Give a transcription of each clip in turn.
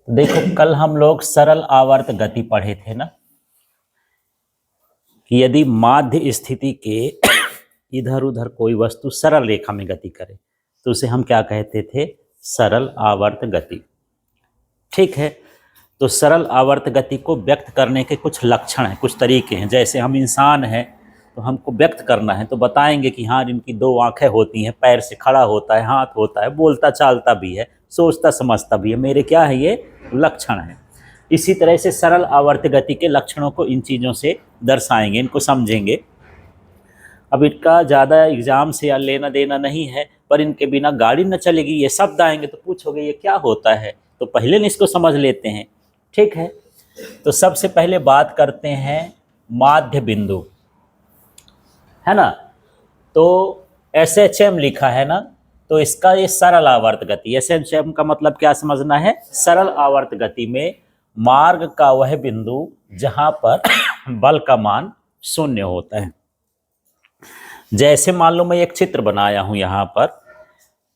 देखो, कल हम लोग सरल आवर्त गति पढ़े थे ना, कि यदि माध्य स्थिति के इधर उधर कोई वस्तु सरल रेखा में गति करे तो उसे हम क्या कहते थे? सरल आवर्त गति। ठीक है, तो सरल आवर्त गति को व्यक्त करने के कुछ लक्षण हैं, कुछ तरीके हैं। जैसे हम इंसान हैं तो हमको व्यक्त करना है तो बताएंगे कि हाँ, इनकी दो आंखें होती हैं, पैर से खड़ा होता है, हाथ होता है, बोलता चालता भी है, सोचता समझता भी है। मेरे क्या है? ये लक्षण है। इसी तरह से सरल आवर्त गति के लक्षणों को इन चीज़ों से दर्शाएंगे, इनको समझेंगे। अब इनका ज़्यादा एग्जाम से या लेना देना नहीं है, पर इनके बिना गाड़ी न चलेगी। ये शब्द आएंगे तो पूछोगे ये क्या होता है, तो पहले न इसको समझ लेते हैं। ठीक है, तो सबसे पहले बात करते हैं माध्य बिंदु, है ना। तो SHM लिखा है ना, तो इसका ये सरल आवर्त गति। SHM का मतलब क्या समझना है? सरल आवर्त गति में मार्ग का वह बिंदु जहां पर बल का मान 0 होता है। जैसे मान लो मैं एक चित्र बनाया हूं, यहां पर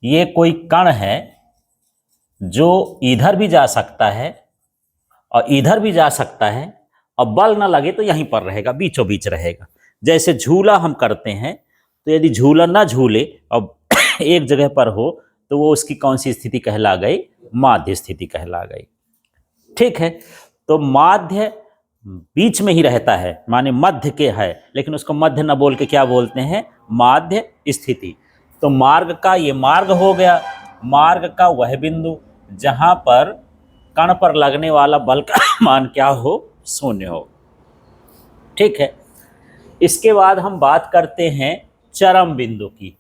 ये कोई कण है जो इधर भी जा सकता है और इधर भी जा सकता है, और बल ना लगे तो यहीं पर रहेगा, बीचों बीच रहेगा। जैसे झूला हम करते हैं, तो यदि झूला ना झूले और एक जगह पर हो तो वो उसकी कौन सी स्थिति कहला गई? माध्य स्थिति कहला गई। ठीक है, तो माध्य बीच में ही रहता है, माने मध्य के है, लेकिन उसको मध्य न बोल के क्या बोलते हैं? माध्य स्थिति। तो मार्ग का ये मार्ग हो गया, मार्ग का वह बिंदु जहां पर कण पर लगने वाला बल का मान क्या हो? 0 हो। ठीक है, इसके बाद हम बात करते हैं चरम बिंदु की,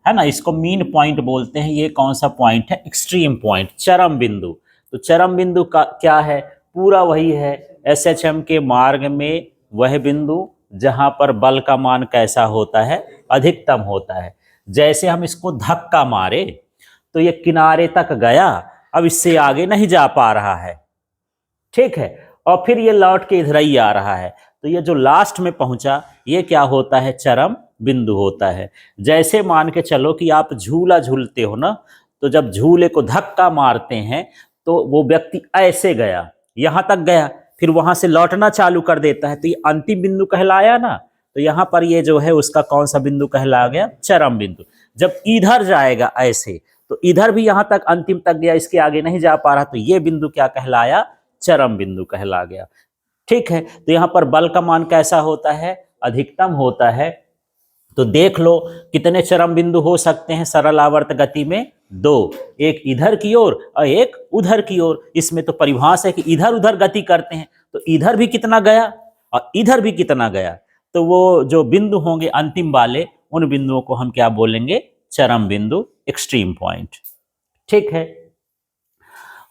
है ना। इसको मीन पॉइंट बोलते हैं। ये कौन सा पॉइंट है? एक्सट्रीम पॉइंट, चरम बिंदु। तो चरम बिंदु का क्या है? पूरा वही है SHM के मार्ग में वह बिंदु जहां पर बल का मान कैसा होता है? अधिकतम होता है। जैसे हम इसको धक्का मारे तो ये किनारे तक गया, अब इससे आगे नहीं जा पा रहा है। ठीक है, और फिर ये लौट के इधर ही आ रहा है, तो ये जो लास्ट में पहुंचा ये क्या होता है? चरम बिंदु होता है। जैसे मान के चलो कि आप झूला झूलते हो ना, तो जब झूले को धक्का मारते हैं तो वो व्यक्ति ऐसे गया, यहां तक गया, फिर वहां से लौटना चालू कर देता है, तो ये अंतिम बिंदु कहलाया ना। तो यहां पर ये जो है उसका कौन सा बिंदु कहला गया? चरम बिंदु। जब इधर जाएगा ऐसे, तो इधर भी यहां तक अंतिम तक गया, इसके आगे नहीं जा पा रहा, तो ये बिंदु क्या कहलाया? चरम बिंदु कहला गया। ठीक है, तो यहां पर बल का मान कैसा होता है? अधिकतम होता है। तो देख लो कितने चरम बिंदु हो सकते हैं सरल आवर्त गति में? 2, एक इधर की ओर और एक उधर की ओर। इसमें तो परिभाषा है कि इधर उधर गति करते हैं, तो इधर भी कितना गया और इधर भी कितना गया, तो वो जो बिंदु होंगे अंतिम वाले, उन बिंदुओं को हम क्या बोलेंगे? चरम बिंदु, एक्सट्रीम पॉइंट। ठीक है,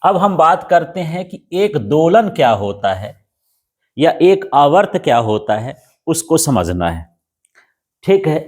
अब हम बात करते हैं कि एक दोलन क्या होता है या एक आवर्त क्या होता है, उसको समझना है। ठीक है,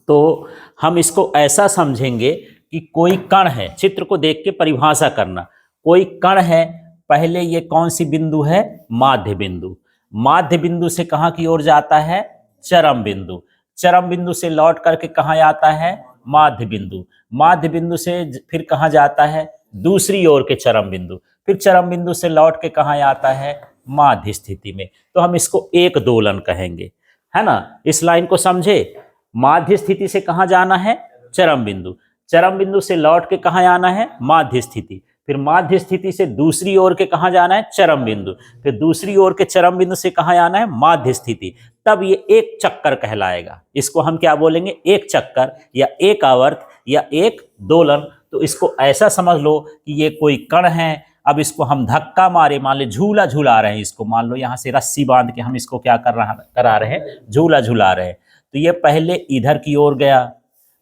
तो हम इसको ऐसा समझेंगे कि कोई कण है, चित्र को देख के परिभाषा करना। कोई कण है, पहले ये कौन सी बिंदु है? माध्य बिंदु। माध्य बिंदु से कहां की ओर जाता है? चरम बिंदु। चरम बिंदु से लौट करके कहां आता है? माध्य बिंदु। माध्य बिंदु से फिर कहां जाता है? दूसरी ओर के चरम बिंदु। फिर चरम बिंदु से लौट के कहां आता है? माध्य स्थिति में। तो हम इसको एक दोलन कहेंगे, है ना। इस लाइन को समझे? माध्य स्थिति से कहां जाना है? चरम बिंदु। चरम बिंदु से लौट के कहां आना है? माध्य स्थिति। फिर माध्य स्थिति से दूसरी ओर के कहां जाना है? चरम बिंदु। फिर दूसरी ओर के चरम बिंदु से कहां आना है? माध्य स्थिति। तब ये एक चक्कर कहलाएगा। इसको हम क्या बोलेंगे? एक चक्कर या एक आवर्त या एक दोलन। तो इसको ऐसा समझ लो कि ये कोई कण है, अब इसको हम धक्का मारे, मान लो झूला झूला रहे हैं इसको, मान लो यहाँ से रस्सी बांध के हम इसको क्या करा रहे हैं? झूला झूला रहे हैं। तो ये पहले इधर की ओर गया,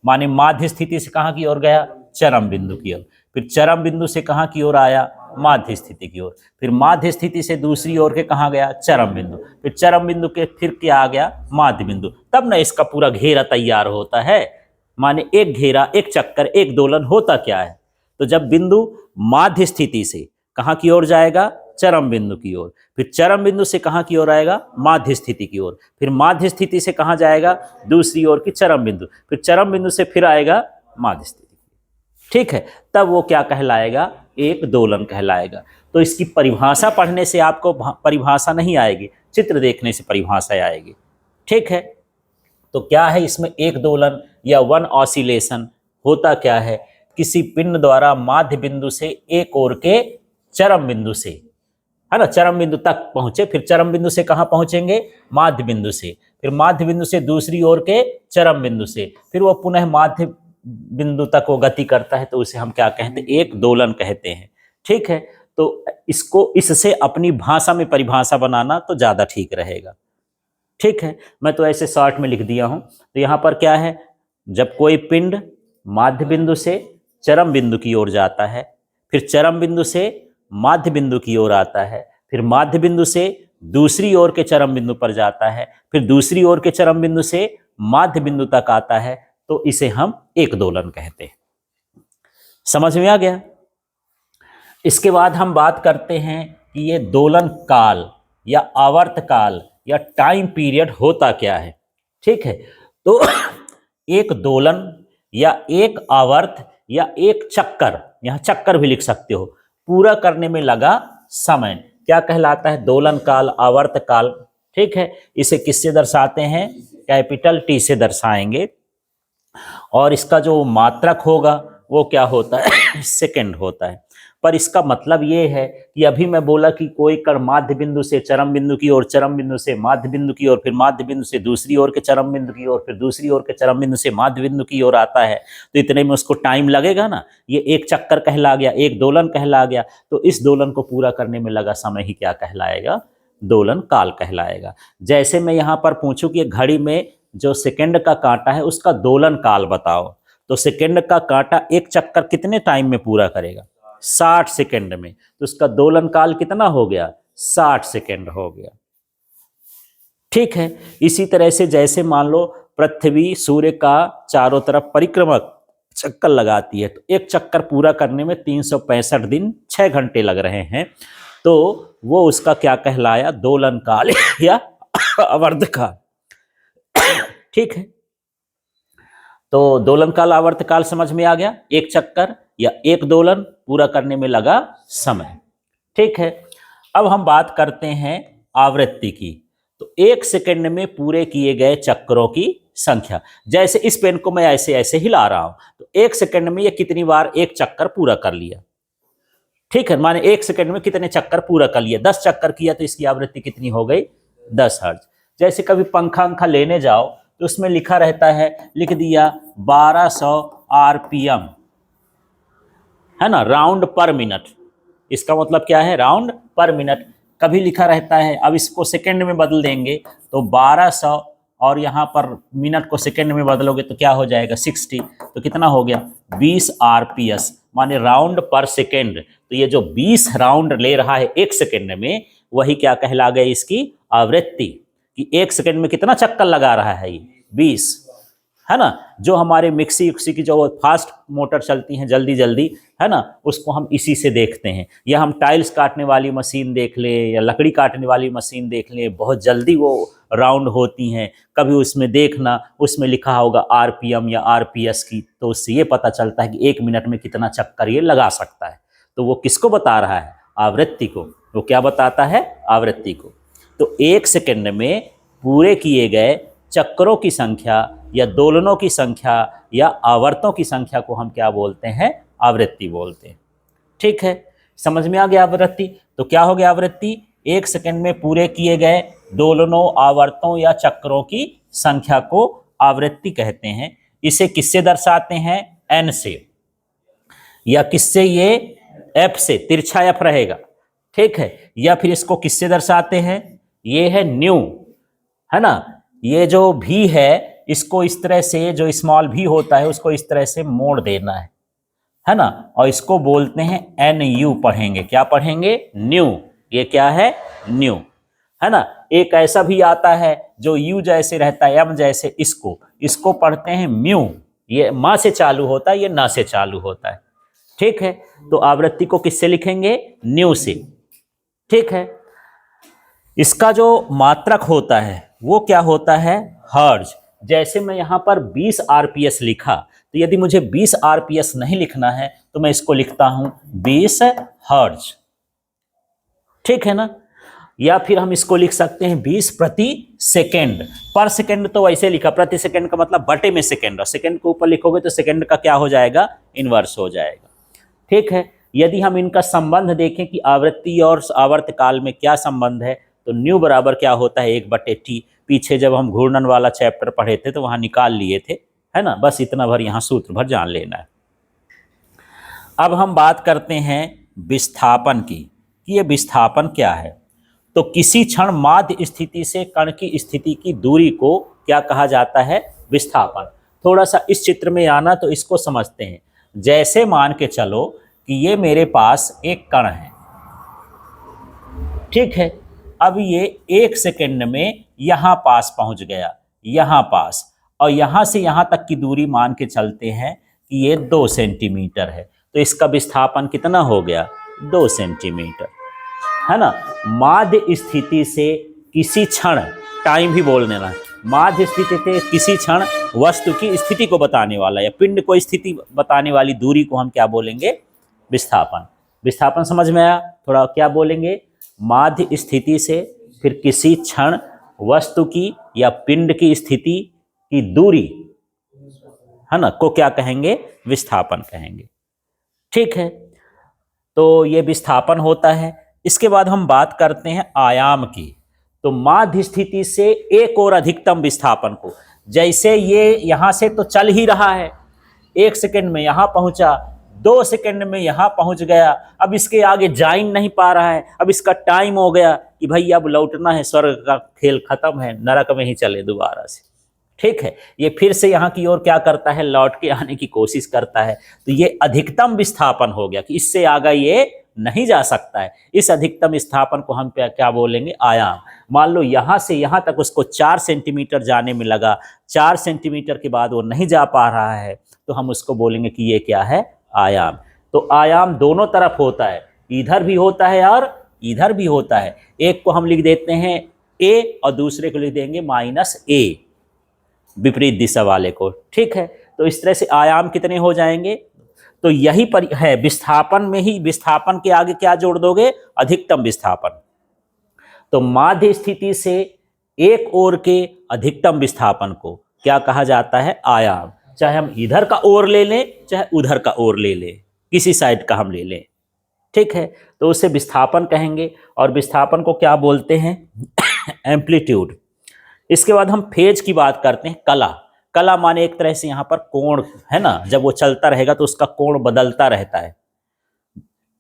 माने माध्य स्थिति से कहां की ओर गया? चरम बिंदु की ओर। फिर चरम बिंदु से कहां की ओर आया? माध्य स्थिति की ओर। फिर माध्य स्थिति से दूसरी ओर के कहां गया? चरम बिंदु। फिर चरम बिंदु के फिर क्या आ गया? माध्य बिंदु। तब ना इसका पूरा घेरा तैयार होता है। माने एक घेरा, एक चक्कर, एक दोलन होता क्या है? तो जब बिंदु माध्य स्थिति से कहां की ओर जाएगा? चरम बिंदु की ओर। फिर चरम बिंदु से कहां की ओर आएगा? माध्य स्थिति की ओर। फिर माध्य स्थिति से कहां जाएगा? दूसरी ओर की चरम बिंदु। फिर चरम बिंदु से फिर आएगा माध्य स्थिति। ठीक है, तब वो क्या कहलाएगा? एक दोलन कहलाएगा। तो इसकी परिभाषा पढ़ने से आपको परिभाषा नहीं आएगी, चित्र देखने से परिभाषा आएगी। ठीक है, तो क्या है इसमें एक दोलन या वन ऑसिलेशन होता क्या है? किसी पिंड द्वारा माध्य बिंदु से एक ओर के चरम बिंदु से, है ना, चरम बिंदु तक पहुंचे, फिर चरम बिंदु से कहां पहुंचेंगे? माध्य बिंदु से, फिर माध्य बिंदु से दूसरी ओर के चरम बिंदु से, फिर वो पुनः माध्य बिंदु तक वो गति करता है, तो उसे हम क्या कहते हैं? एक दोलन कहते हैं। ठीक है, तो इसको इससे अपनी भाषा में परिभाषा बनाना तो ज्यादा ठीक रहेगा। ठीक है, मैं तो ऐसे शॉर्ट में लिख दिया हूं। तो यहां पर क्या है, जब कोई पिंड माध्य बिंदु से चरम बिंदु की ओर जाता है, फिर चरम बिंदु से माध्य बिंदु की ओर आता है, फिर माध्य बिंदु से दूसरी ओर के चरम बिंदु पर जाता है, फिर दूसरी ओर के चरम बिंदु से माध्य बिंदु तक आता है, तो इसे हम एक दोलन कहते हैं। समझ में आ गया? इसके बाद हम बात करते हैं कि ये दोलन काल या आवर्त काल या टाइम पीरियड होता क्या है। ठीक है, तो एक दोलन या एक आवर्त या एक चक्कर, यहां चक्कर भी लिख सकते हो, पूरा करने में लगा समय क्या कहलाता है? दोलन काल, आवर्त काल। ठीक है, इसे किससे दर्शाते हैं? कैपिटल टी से दर्शाएंगे, और इसका जो मात्रक होगा वो क्या होता है? सेकंड होता है। पर इसका मतलब ये है कि अभी मैं बोला कि कोई कर माध्य बिंदु से चरम बिंदु की ओर, चरम बिंदु से माध्य बिंदु की ओर, फिर माध्य बिंदु से दूसरी ओर के चरम बिंदु की ओर, फिर दूसरी ओर के चरम बिंदु से माध्य बिंदु की ओर आता है, तो इतने में उसको टाइम लगेगा ना। ये एक चक्कर कहला गया, एक दोलन कहला गया। तो इस दोलन को पूरा करने में लगा समय ही क्या कहलाएगा? दोलन काल कहलाएगा। जैसे मैं यहाँ पर पूछूं कि घड़ी में जो सेकंड का कांटा है उसका दोलन काल बताओ, तो सेकंड का कांटा एक चक्कर कितने टाइम में पूरा करेगा? 60 सेकंड में। तो उसका दोलन काल कितना हो गया? 60 सेकंड हो गया। ठीक है, इसी तरह से जैसे मान लो पृथ्वी सूर्य का चारों तरफ परिक्रमा चक्कर लगाती है, तो एक चक्कर पूरा करने में 365 दिन 6 घंटे लग रहे हैं, तो वो उसका क्या कहलाया? दोलन काल या आवर्त काल। ठीक है, तो दोलन काल, आवर्त काल समझ में आ गया? एक चक्कर या एक दोलन पूरा करने में लगा समय। ठीक है, अब हम बात करते हैं आवृत्ति की। तो एक सेकंड में पूरे किए गए चक्रों की संख्या। जैसे इस पेन को मैं ऐसे ऐसे हिला रहा हूं, तो एक सेकंड में ये कितनी बार एक चक्कर पूरा कर लिया। ठीक है, माने एक सेकंड में कितने चक्कर पूरा कर लिया? 10 चक्कर किया, तो इसकी आवृत्ति कितनी हो गई? 10 हर्ट्ज। जैसे कभी पंखा अंखा लेने जाओ तो उसमें लिखा रहता है, लिख दिया 1200 आरपीएम, है ना, राउंड पर मिनट। इसका मतलब क्या है? राउंड पर मिनट। कभी लिखा रहता है, अब इसको सेकंड में बदल देंगे तो 1200, और यहाँ पर मिनट को सेकंड में बदलोगे तो क्या हो जाएगा? 60। तो कितना हो गया? 20 आरपीएस, माने राउंड पर सेकंड। तो ये जो 20 राउंड ले रहा है एक सेकंड में, वही क्या कहला गई? इसकी आवृत्ति। कि एक सेकंड में कितना चक्कर लगा रहा है? ये 20, है ना। जो हमारे मिक्सी उक्सी की जो फास्ट मोटर चलती हैं जल्दी जल्दी, है ना, उसको हम इसी से देखते हैं। या हम टाइल्स काटने वाली मशीन देख ले, या लकड़ी काटने वाली मशीन देख ले, बहुत जल्दी वो राउंड होती हैं। कभी उसमें देखना, उसमें लिखा होगा आरपीएम या आरपीएस की, तो उससे ये पता चलता है कि एक मिनट में कितना चक्कर ये लगा सकता है। तो वो किसको बता रहा है? आवृत्ति को। वो क्या बताता है? आवृत्ति को। तो एक सेकंड में पूरे किए गए चक्रों की संख्या या दोलनों की संख्या या आवर्तों की संख्या को हम क्या बोलते हैं? आवृत्ति बोलते हैं। ठीक है, समझ में आ गया आवृत्ति? तो क्या हो गया आवृत्ति? एक सेकंड में पूरे किए गए दोलनों, आवर्तों या चक्रों की संख्या को आवृत्ति कहते हैं। इसे किससे दर्शाते हैं? एन से, या किससे? ये एफ से, तिरछा एफ रहेगा। ठीक है, या फिर इसको किससे दर्शाते हैं? ये है न्यू, है ना। ये जो भी है, इसको इस तरह से, जो स्मॉल भी होता है उसको इस तरह से मोड़ देना है ना। और इसको बोलते हैं एन यू, पढ़ेंगे क्या पढ़ेंगे? न्यू। ये क्या है? न्यू, है ना। एक ऐसा भी आता है जो यू जैसे रहता है, एम जैसे, इसको पढ़ते हैं म्यू। ये माँ से चालू होता है, ये ना से चालू होता है। ठीक है, तो आवृत्ति को किससे लिखेंगे? न्यू से। ठीक है, इसका जो मात्रक होता है वो क्या होता है? हर्ट्ज। जैसे मैं यहाँ पर 20 आरपीएस लिखा, तो यदि मुझे 20 आरपीएस नहीं लिखना है तो मैं इसको लिखता हूं 20 हर्ट्ज, ठीक है ना। या फिर हम इसको लिख सकते हैं 20 प्रति सेकेंड। पर सेकेंड तो वैसे लिखा, प्रति सेकेंड का मतलब बटे में सेकेंड, और सेकेंड के ऊपर लिखोगे तो सेकेंड का क्या हो जाएगा, इन्वर्स हो जाएगा, ठीक है। यदि हम इनका संबंध देखें कि आवृत्ति और आवर्तकाल में क्या संबंध है, तो न्यू बराबर क्या होता है 1/t। पीछे जब हम घूर्णन वाला चैप्टर पढ़े थे तो वहां निकाल लिए थे, है ना। बस इतना भर यहाँ सूत्र भर जान लेना है। अब हम बात करते हैं विस्थापन की, कि ये विस्थापन क्या है। तो किसी क्षण माध्य स्थिति से कण की स्थिति की दूरी को क्या कहा जाता है, विस्थापन। थोड़ा सा इस चित्र में आना तो इसको समझते हैं। जैसे मान के चलो कि ये मेरे पास एक कण है, ठीक है। अब ये 1 सेकंड में यहां पास पहुंच गया, यहां पास, और यहां से यहां तक की दूरी मान के चलते हैं कि ये 2 सेंटीमीटर है। तो इसका विस्थापन कितना हो गया, 2 सेंटीमीटर, है ना। माध्य स्थिति से किसी क्षण, टाइम भी बोल देना, माध्य स्थिति से किसी क्षण वस्तु की स्थिति को बताने वाला या पिंड को स्थिति बताने वाली दूरी को हम क्या बोलेंगे, विस्थापन। विस्थापन समझ में आया। थोड़ा क्या बोलेंगे, माध्य स्थिति से फिर किसी क्षण वस्तु की या पिंड की स्थिति की दूरी, है ना, को क्या कहेंगे, विस्थापन कहेंगे, ठीक है। तो ये विस्थापन होता है। इसके बाद हम बात करते हैं आयाम की। तो माध्य स्थिति से एक और अधिकतम विस्थापन को, जैसे ये यहां से तो चल ही रहा है, 1 सेकंड में यहां पहुंचा, 2 सेकंड में यहां पहुंच गया, अब इसके आगे जा ही नहीं पा रहा है, अब इसका टाइम हो गया कि भाई अब लौटना है, स्वर्ग का खेल खत्म है, नरक में ही चले दोबारा से, ठीक है। ये फिर से यहाँ की ओर क्या करता है, लौट के आने की कोशिश करता है। तो ये अधिकतम विस्थापन हो गया कि इससे आगे ये नहीं जा सकता है। इस अधिकतम विस्थापन को हम क्या बोलेंगे, आयाम। मान लो यहाँ से यहाँ तक उसको 4 सेंटीमीटर जाने में लगा, 4 सेंटीमीटर के बाद वो नहीं जा पा रहा है, तो हम उसको बोलेंगे कि ये क्या है, आयाम। तो आयाम दोनों तरफ होता है, इधर भी होता है और इधर भी होता है। एक को हम लिख देते हैं a और दूसरे को लिख देंगे -a, विपरीत दिशा वाले को, ठीक है। तो इस तरह से आयाम कितने हो जाएंगे। तो यही पर है विस्थापन में ही, विस्थापन के आगे क्या जोड़ दोगे, अधिकतम विस्थापन। तो माध्य स्थिति से एक ओर के अधिकतम विस्थापन को क्या कहा जाता है, आयाम। चाहे हम इधर का ओर ले लें चाहे उधर का ओर ले लें, किसी साइड का हम ले लें, ठीक है। तो उसे विस्थापन कहेंगे। और विस्थापन को क्या बोलते हैं, एम्पलीट्यूड। इसके बाद हम फेज की बात करते हैं। कला, कला माने एक तरह से यहाँ पर कोण, है ना। जब वो चलता रहेगा तो उसका कोण बदलता रहता है,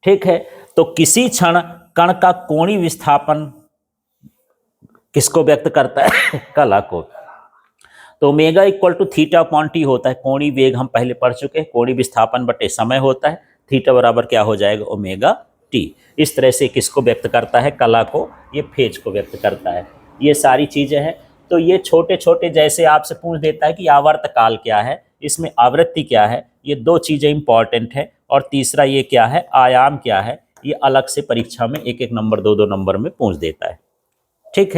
ठीक है। तो किसी क्षण कण का कोणीय विस्थापन किसको व्यक्त करता है, कला को। तो ओमेगा = θ/t होता है। कोणीय वेग हम पहले पढ़ चुके हैं, कोणीय विस्थापन बटे समय होता है। थीटा बराबर क्या हो जाएगा, ω/t। इस तरह से किसको व्यक्त करता है, कला को, ये फेज को व्यक्त करता है। ये सारी चीजें हैं। तो ये छोटे छोटे, जैसे आपसे पूछ देता है कि आवर्तकाल क्या है, इसमें आवृत्ति क्या है, ये 2 चीजें इंपॉर्टेंट है। और तीसरा ये क्या है, आयाम क्या है, ये अलग से परीक्षा में 1-1 नंबर 2-2 नंबर में पूछ देता है, ठीक है।